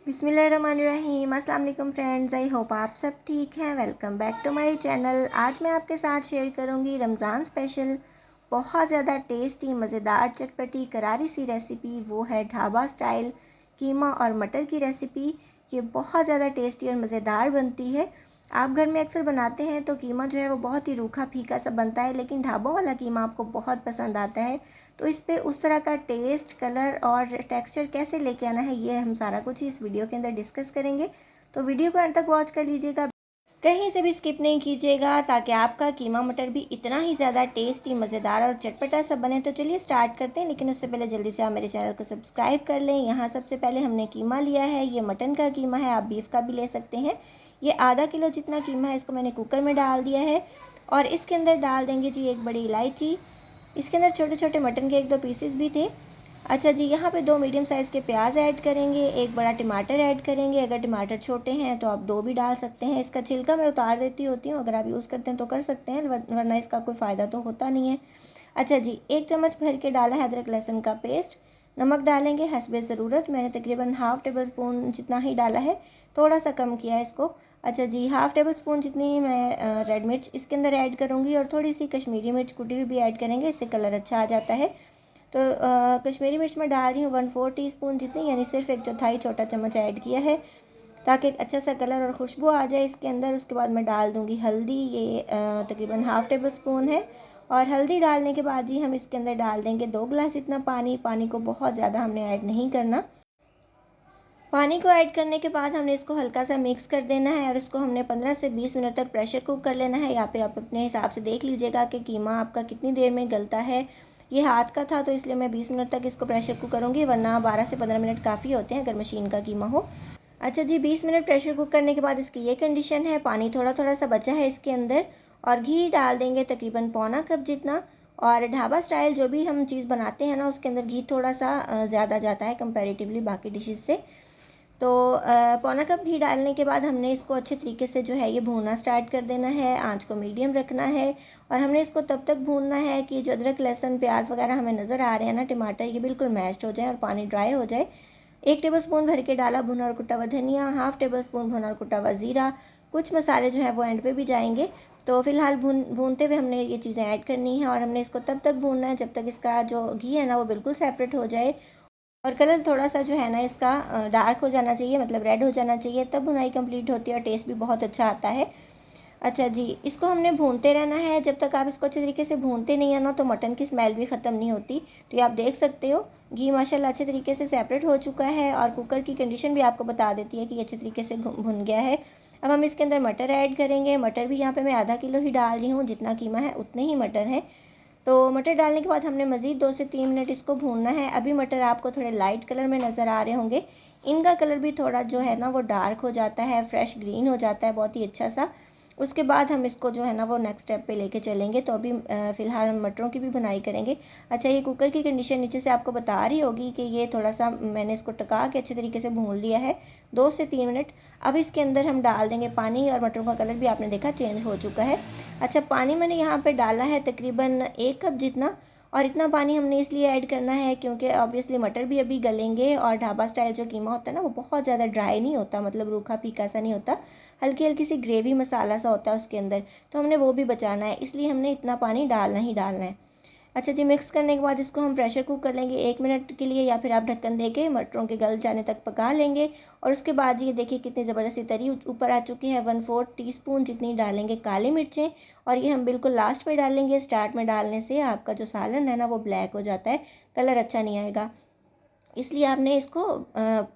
बिस्मिल्लाहिर्रहमानिर्रहीम। अस्सलाम वालेकुम फ्रेंड्स, आई होप आप सब ठीक हैं। Welcome back to my channel. आज मैं आपके साथ शेयर करूंगी रमज़ान स्पेशल बहुत ज़्यादा टेस्टी मज़ेदार चटपटी करारी सी रेसिपी। वो है ढाबा स्टाइल कीमा और मटर की रेसिपी। ये बहुत ज़्यादा टेस्टी और मज़ेदार बनती है। आप घर में अक्सर बनाते हैं तो कीमा जो है वो बहुत ही रूखा फीका सा बनता है, लेकिन ढाबों वाला कीमा आपको बहुत पसंद आता है। तो इस पे उस तरह का टेस्ट, कलर और टेक्सचर कैसे लेके आना है, ये हम सारा कुछ ही इस वीडियो के अंदर डिस्कस करेंगे। तो वीडियो को अंत तक वॉच कर लीजिएगा, कहीं से भी स्किप नहीं कीजिएगा, ताकि आपका कीमा मटर भी इतना ही ज़्यादा टेस्टी, मज़ेदार और चटपटा सा बने। तो चलिए स्टार्ट करते हैं, लेकिन उससे पहले जल्दी से आप मेरे चैनल को सब्सक्राइब कर लें। यहाँ सबसे पहले हमने कीमा लिया है, ये मटन का कीमा है, आप बीफ का भी ले सकते हैं। ये आधा किलो जितना कीमा है, इसको मैंने कुकर में डाल दिया है और इसके अंदर डाल देंगे जी एक बड़ी इलायची। इसके अंदर छोटे छोटे मटन के एक दो पीसेस भी थे। अच्छा जी, यहाँ पे दो मीडियम साइज़ के प्याज ऐड करेंगे, एक बड़ा टमाटर ऐड करेंगे। अगर टमाटर छोटे हैं तो आप दो भी डाल सकते हैं। इसका छिलका मैं उतार देती होती हूँ, अगर आप यूज़ करते हैं तो कर सकते हैं, वरना इसका कोई फ़ायदा तो होता नहीं है। अच्छा जी, एक चम्मच भर के डाला है अदरक लहसुन का पेस्ट। नमक डालेंगे हस्बे ज़रूरत, मैंने तकरीबन हाफ़ टेबल स्पून जितना ही डाला है, थोड़ा सा कम किया है इसको। अच्छा जी, हाफ़ टेबल स्पून जितनी मैं रेड मिर्च इसके अंदर ऐड करूँगी और थोड़ी सी कश्मीरी मिर्च कुटी हुई भी ऐड करेंगे, इससे कलर अच्छा आ जाता है। तो कश्मीरी मिर्च मैं डाल रही हूँ 1/4 टीस्पून जितनी, यानी सिर्फ एक चौथाई छोटा चम्मच ऐड किया है, ताकि एक अच्छा सा कलर और खुशबू आ जाए इसके अंदर। उसके बाद मैं डाल दूँगी हल्दी, ये तकरीबन हाफ़ टेबल स्पून है। और हल्दी डालने के बाद ही हम इसके अंदर डाल देंगे 2 गिलास इतना पानी। पानी को बहुत ज़्यादा हमने ऐड नहीं करना। पानी को ऐड करने के बाद हमने इसको हल्का सा मिक्स कर देना है और इसको हमने 15 से 20 मिनट तक प्रेशर कुक कर लेना है, या फिर आप अपने हिसाब से देख लीजिएगा कि कीमा आपका कितनी देर में गलता है। ये हाथ का था तो इसलिए मैं 20 मिनट तक इसको प्रेशर कुक करूँगी, वरना 12 से 15 मिनट काफ़ी होते हैं अगर मशीन का कीमा हो। अच्छा जी, 20 मिनट प्रेशर कुक करने के बाद इसकी ये कंडीशन है, पानी थोड़ा थोड़ा सा बचा है इसके अंदर। और घी डाल देंगे तकरीबन पौना कप जितना। और ढाबा स्टाइल जो भी हम चीज़ बनाते हैं ना, उसके अंदर घी थोड़ा सा ज़्यादा जाता है कंपैरेटिवली बाकी डिशेज़ से। तो पौना कप घी डालने के बाद हमने इसको अच्छे तरीके से जो है ये भूनना स्टार्ट कर देना है। आंच को मीडियम रखना है और हमने इसको तब तक भूनना है कि जो अदरक लहसुन प्याज वगैरह हमें नज़र आ रहे हैं ना, टमाटर, ये बिल्कुल मैश्ड हो जाए और पानी ड्राई हो जाए। 1 टेबल स्पून भर के डाला भुना और कुटा हुआ धनिया, हाफ़ टेबल स्पून भुना और कुटा हुआ ज़ीरा। कुछ मसाले जो हैं वो एंड पे भी जाएंगे। तो फिलहाल भूनते हुए हमने ये चीज़ें ऐड करनी है और हमने इसको तब तक भूनना है जब तक इसका जो घी है ना वो बिल्कुल सेपरेट हो जाए और कलर थोड़ा सा जो है ना इसका डार्क हो जाना चाहिए, मतलब रेड हो जाना चाहिए, तब भुनाई कंप्लीट होती है और टेस्ट भी बहुत अच्छा आता है। अच्छा जी, इसको हमने भूनते रहना है। जब तक आप इसको अच्छे तरीके से भूनते नहीं है ना, तो मटन की स्मेल भी ख़त्म नहीं होती। तो ये आप देख सकते हो घी माशाल्लाह अच्छे तरीके से सेपरेट हो चुका है और कुकर की कंडीशन भी आपको बता देती है कि अच्छे तरीके से भुन गया है। अब हम इसके अंदर मटर ऐड करेंगे। मटर भी यहाँ पे मैं आधा किलो ही डाल रही हूँ, जितना कीमा है उतने ही मटर हैं। तो मटर डालने के बाद हमने मज़ीद 2 से 3 मिनट इसको भूनना है। अभी मटर आपको थोड़े लाइट कलर में नज़र आ रहे होंगे, इनका कलर भी थोड़ा जो है ना वो डार्क हो जाता है, फ्रेश ग्रीन हो जाता है बहुत ही अच्छा सा। उसके बाद हम इसको जो है ना वो नेक्स्ट स्टेप पे लेके चलेंगे। तो अभी फ़िलहाल हम मटरों की भी बुनाई करेंगे। अच्छा, ये कुकर की कंडीशन नीचे से आपको बता रही होगी कि ये थोड़ा सा मैंने इसको टका के अच्छे तरीके से भून लिया है 2 से 3 मिनट। अब इसके अंदर हम डाल देंगे पानी और मटरों का कलर भी आपने देखा चेंज हो चुका है। अच्छा, पानी मैंने यहाँ पे डाला है तकरीबन 1 कप जितना। और इतना पानी हमने इसलिए ऐड करना है क्योंकि ऑब्वियसली मटर भी अभी गलेंगे और ढाबा स्टाइल जो कीमा होता है ना वो बहुत ज़्यादा ड्राई नहीं होता, मतलब रूखा फीका सा नहीं होता, हल्की हल्की सी ग्रेवी मसाला सा होता है उसके अंदर। तो हमने वो भी बचाना है, इसलिए हमने इतना पानी डालना ही डालना है। अच्छा जी, मिक्स करने के बाद इसको हम प्रेशर कुक कर लेंगे 1 मिनट के लिए, या फिर आप ढक्कन दे के मटरों के गल जाने तक पका लेंगे। और उसके बाद ये देखिए कितनी ज़बरदस्ती तरी ऊपर आ चुकी है। 1/4 टीस्पून जितनी डालेंगे काली मिर्चें, और ये हम बिल्कुल लास्ट में डालेंगे। स्टार्ट में डालने से आपका जो सालन है ना वो ब्लैक हो जाता है, कलर अच्छा नहीं आएगा, इसलिए आपने इसको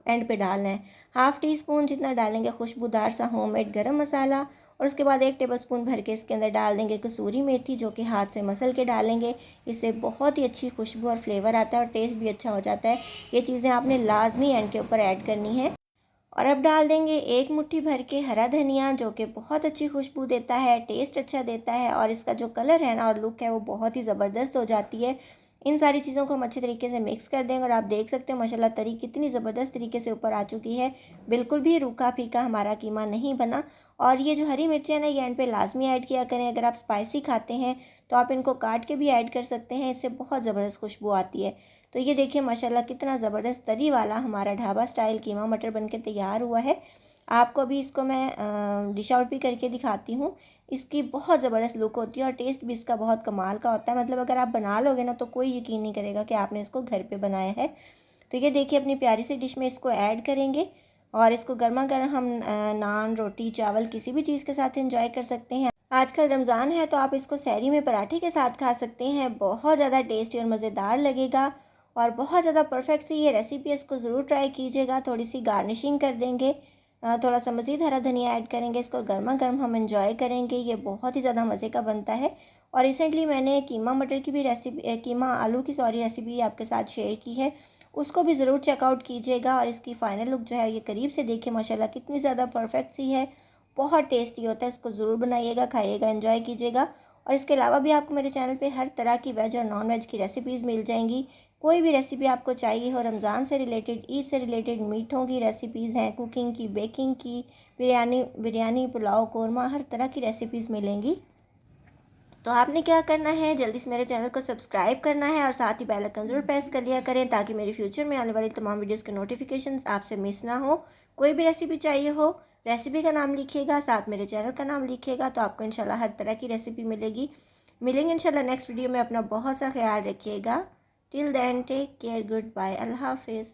एंड पे डालना है। हाफ़ टी स्पून जितना डालेंगे खुशबूदार सा होममेड गरम मसाला। और उसके बाद 1 टेबल स्पून भर के इसके अंदर डाल देंगे कसूरी मेथी, जो कि हाथ से मसल के डालेंगे। इससे बहुत ही अच्छी खुशबू और फ्लेवर आता है और टेस्ट भी अच्छा हो जाता है। ये चीज़ें आपने लाजमी एंड के ऊपर ऐड करनी है। और अब डाल देंगे 1 मुट्ठी भर के हरा धनिया, जो कि बहुत अच्छी खुशबू देता है, टेस्ट अच्छा देता है और इसका जो कलर है ना और लुक है वो बहुत ही ज़बरदस्त हो जाती है। इन सारी चीज़ों को हम अच्छे तरीके से मिक्स कर देंगे और आप देख सकते हो माशाल्लाह तरी कितनी ज़बरदस्त तरीके से ऊपर आ चुकी है। बिल्कुल भी रूखा फीका हमारा कीमा नहीं बना। और ये जो हरी मिर्चें हैं ना, ये एंड पे लाजमी ऐड किया करें। अगर आप स्पाइसी खाते हैं तो आप इनको काट के भी ऐड कर सकते हैं, इससे बहुत ज़बरदस्त खुशबू आती है। तो ये देखिए माशाल्लाह कितना ज़बरदस्त तरी वाला हमारा ढाबा स्टाइल कीमा मटर बनके तैयार हुआ है। आपको अभी इसको मैं डिश आउट भी करके दिखाती हूँ। इसकी बहुत ज़बरदस्त लुक होती है और टेस्ट भी इसका बहुत कमाल का होता है। मतलब अगर आप बना लोगे ना तो कोई यकीन नहीं करेगा कि आपने इसको घर पे बनाया है। तो ये देखिए अपनी प्यारी सी डिश में इसको ऐड करेंगे और इसको गर्मा गर्म हम नान, रोटी, चावल किसी भी चीज़ के साथ एंजॉय कर सकते हैं। आजकल रमज़ान है तो आप इसको सहरी में पराठे के साथ खा सकते हैं। बहुत ज़्यादा टेस्टी और मज़ेदार लगेगा और बहुत ज़्यादा परफेक्ट सी ये रेसिपी है। इसको ज़रूर ट्राई कीजिएगा। थोड़ी सी गार्निशिंग कर देंगे, थोड़ा सा मज़ीद हरा धनिया ऐड करेंगे, इसको गर्मा गर्म हम एंजॉय करेंगे। ये बहुत ही ज़्यादा मज़े का बनता है। और रिसेंटली मैंने कीमा मटर की भी रेसिपी, कीमा आलू की रेसिपी आपके साथ शेयर की है, उसको भी ज़रूर चेकआउट कीजिएगा। और इसकी फ़ाइनल लुक जो है ये करीब से देखिए माशाल्लाह कितनी ज़्यादा परफेक्ट सी है। बहुत टेस्टी होता है। इसको ज़रूर बनाइएगा, खाइएगा, एंजॉय कीजिएगा। और इसके अलावा भी आपको मेरे चैनल पे हर तरह की वेज और नॉन वेज की रेसिपीज़ मिल जाएंगी। कोई भी रेसिपी आपको चाहिए हो रमज़ान से रिलेटेड, ईद से रिलेटेड, मीठों की रेसिपीज़ हैं, कुकिंग की, बेकिंग की, बिरयानी, पुलाव, कोरमा, हर तरह की रेसिपीज़ मिलेंगी। तो आपने क्या करना है, जल्दी से मेरे चैनल को सब्सक्राइब करना है और साथ ही बेल आइकन ज़रूर प्रेस कर लिया करें ताकि मेरी फ्यूचर में आने वाली तमाम वीडियोस के नोटिफिकेशंस आपसे मिस ना हो। कोई भी रेसिपी चाहिए हो, रेसिपी का नाम लिखिएगा, साथ मेरे चैनल का नाम लिखिएगा, तो आपको इंशाल्लाह हर तरह की रेसिपी मिलेगी। मिलेंगे इंशाल्लाह नेक्स्ट वीडियो में। अपना बहुत सा ख्याल रखिएगा। Till then take care, good bye, अल्लाह हाफिज़।